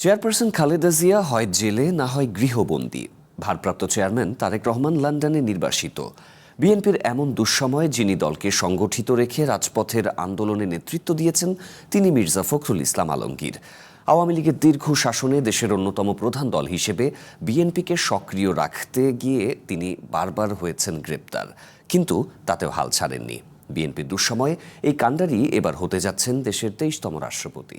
Chairperson Khaleda Zia হয় জেলে না হয় গৃহবন্দী। ভারপ্রাপ্ত চেয়ারম্যান তারেক রহমান লন্ডনে নির্বাসিত। বিএনপির এমন দুঃসময়ে যিনি দলকে সংগঠিত রেখে রাজপথের আন্দোলনে নেতৃত্ব দিয়েছেন তিনি মির্জা ফখরুল ইসলাম আলমগীর। আওয়ামী লীগের দীর্ঘ শাসনে দেশের অন্যতম প্রধান দল হিসেবে বিএনপিকে সক্রিয় রাখতে গিয়ে তিনি বারবার হয়েছেন গ্রেপ্তার, কিন্তু তাতেও হাল ছাড়েননি। বিএনপির দুঃসময়ে এই কাণ্ডারি এবার হতে যাচ্ছেন দেশের 23তম রাষ্ট্রপতি।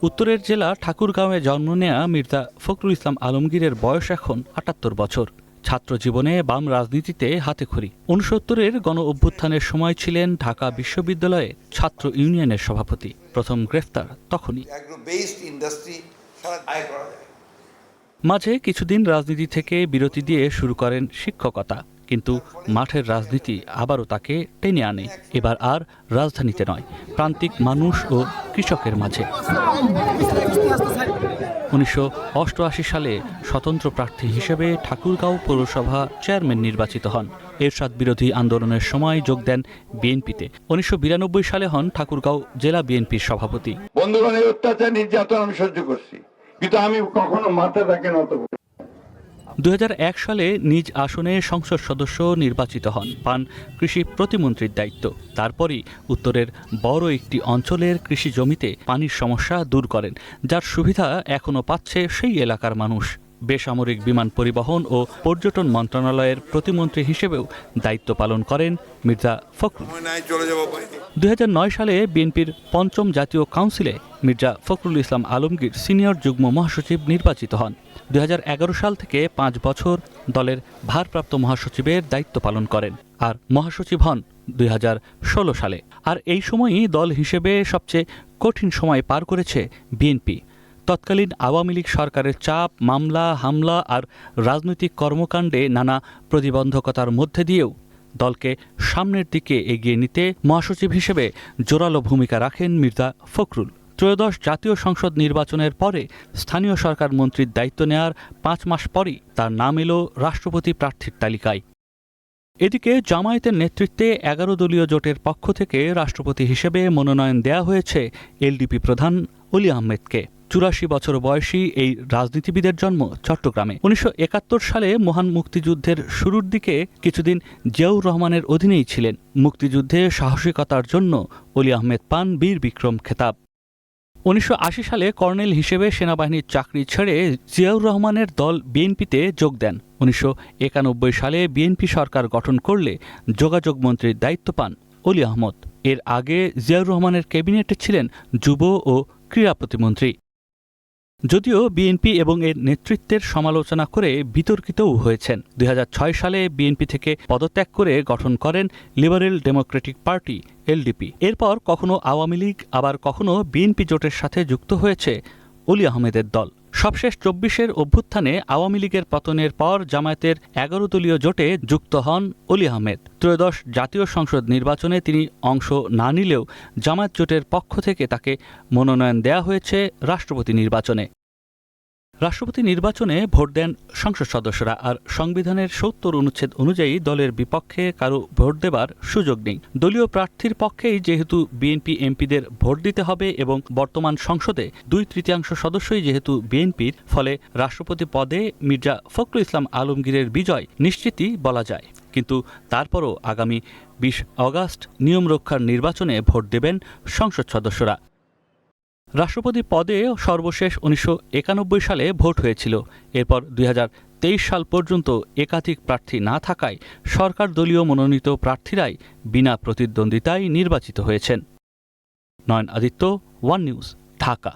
উত্তরের জেলা ঠাকুরগাঁওয়ে জন্ম নেয়া মির্জা ফখরুল ইসলাম আলমগীরের বয়স এখন ৭৮ বছর। ছাত্র জীবনে বাম রাজনীতিতে হাতেখড়ি। ৬৯-এর গণ অভ্যুত্থানের সময় ছিলেন ঢাকা বিশ্ববিদ্যালয়ে ছাত্র ইউনিয়নের সভাপতি। প্রথম গ্রেফতার তখনই। মাঝে কিছুদিন রাজনীতি থেকে বিরতি দিয়ে শুরু করেন শিক্ষকতা, কিন্তু মাঠের রাজনীতি আবারও তাকে টেনে আনে। এবার আর রাজধানীতে নয়, প্রান্তিক মানুষ ও কৃষকের মাঝে। ১৯৮৮ সালে স্বতন্ত্র প্রার্থী হিসেবে ঠাকুরগাঁও পৌরসভা চেয়ারম্যান নির্বাচিত হন। এরশাদ বিরোধী আন্দোলনের সময় যোগ দেন বিএনপিতে। ১৯৯২ সালে হন ঠাকুরগাঁও জেলা বিএনপির সভাপতি। বন্ধুগণের অত্যাচার নির্যাতন আমি সহ্য করছি, কিন্তু আমি কখনো মাথা তাকে নত। ২০০১ সালে নিজ আসনে সংসদ সদস্য নির্বাচিত হন, পান কৃষি প্রতিমন্ত্রীর দায়িত্ব। তারপরই উত্তরের বড় একটি অঞ্চলের কৃষি জমিতে পানির সমস্যা দূর করেন, যার সুবিধা এখনও পাচ্ছে সেই এলাকার মানুষ। বেসামরিক বিমান পরিবহন ও পর্যটন মন্ত্রণালয়ের প্রতিমন্ত্রী হিসেবেও দায়িত্ব পালন করেন মির্জা ফখরুল। ২০০৯ সালে বিএনপির পঞ্চম জাতীয় কাউন্সিলে মির্জা ফখরুল ইসলাম আলমগীর সিনিয়র যুগ্ম মহাসচিব নির্বাচিত হন। ২০১১ সাল থেকে ৫ বছর দলের ভারপ্রাপ্ত মহাসচিবের দায়িত্ব পালন করেন, আর মহাসচিব হন ২০১৬ সালে। আর এই সময়ই দল হিসেবে সবচেয়ে কঠিন সময় পার করেছে বিএনপি। তৎকালীন আওয়ামী লীগ সরকারের চাপ, মামলা, হামলা আর রাজনৈতিক কর্মকাণ্ডে নানা প্রতিবন্ধকতার মধ্যে দিয়েও দলকে সামনের দিকে এগিয়ে নিতে মহাসচিব হিসেবে জোরালো ভূমিকা রাখেন মির্জা ফখরুল। ত্রয়োদশ জাতীয় সংসদ নির্বাচনের পরে স্থানীয় সরকার মন্ত্রীর দায়িত্ব নেয়ার ৫ মাস পরই তার নাম এলো রাষ্ট্রপতি প্রার্থীর তালিকায়। এদিকে জামায়াতের নেতৃত্বে ১১ দলীয় জোটের পক্ষ থেকে রাষ্ট্রপতি হিসেবে মনোনয়ন দেয়া হয়েছে এলডিপি প্রধান অলি আহমেদকে। ৮৪ বছর বয়সী এই রাজনীতিবিদের জন্ম চট্টগ্রামে। ১৯৭১ সালে মহান মুক্তিযুদ্ধের শুরুর দিকে কিছুদিন জিয়াউর রহমানের অধীনেই ছিলেন। মুক্তিযুদ্ধে সাহসিকতার জন্য অলি আহমেদ পান বীর বিক্রম খেতাব। ১৯৮০ সালে কর্নেল হিসেবে সেনাবাহিনীর চাকরি ছেড়ে জিয়াউর রহমানের দল বিএনপিতে যোগ দেন। ১৯৯১ সালে বিএনপি সরকার গঠন করলে যোগাযোগ মন্ত্রীর দায়িত্ব পান অলি আহমদ। এর আগে জিয়াউর রহমানের ক্যাবিনেটে ছিলেন যুব ও ক্রীড়া প্রতিমন্ত্রী। যদিও বিএনপি এবং এর নেতৃত্বের সমালোচনা করে বিতর্কিতও হয়েছেন। ২০০৬ সালে বিএনপি থেকে পদত্যাগ করে গঠন করেন লিবারেল ডেমোক্রেটিক পার্টি এলডিপি। এরপর কখনো আওয়ামী লীগ আবার কখনো বিএনপি জোটের সাথে যুক্ত হয়েছে অলি আহমেদের দল। সবশেষ ২৪-এর অভ্যুত্থানে আওয়ামী লীগের পতনের পর জামায়াতের ১১ দলীয় জোটে যুক্ত হন অলি আহমেদ। ত্রয়োদশ জাতীয় সংসদ নির্বাচনে তিনি অংশ না নিলেও জামায়াত জোটের পক্ষ থেকে তাকে মনোনয়ন দেয়া হয়েছে রাষ্ট্রপতি নির্বাচনে। রাষ্ট্রপতি নির্বাচনে ভোট দেন সংসদ সদস্যরা, আর সংবিধানের ৭০ অনুচ্ছেদ অনুযায়ী দলের বিপক্ষে কারো ভোট দেবার সুযোগ নেই। দলীয় প্রার্থীর পক্ষেই যেহেতু বিএনপি এমপিদের ভোট দিতে হবে এবং বর্তমান সংসদে ২/৩ সদস্যই যেহেতু বিএনপির, ফলে রাষ্ট্রপতি পদে মির্জা ফখরুল ইসলাম আলমগীরের বিজয় নিশ্চিতই বলা যায়। কিন্তু তারপরও আগামী ২০ অগাস্ট নিয়ম রক্ষার নির্বাচনে ভোট দেবেন সংসদ সদস্যরা। রাষ্ট্রপতি পদে সর্বশেষ ১৯৯১ সালে ভোট হয়েছিল। এরপর ২০২৩ সাল পর্যন্ত একাধিক প্রার্থী না থাকায় সরকার দলীয় মনোনীত প্রার্থীরাই বিনা প্রতিদ্বন্দ্বিতায় নির্বাচিত হয়েছেন। নয়ন আদিত্য, ওয়ান নিউজ, ঢাকা।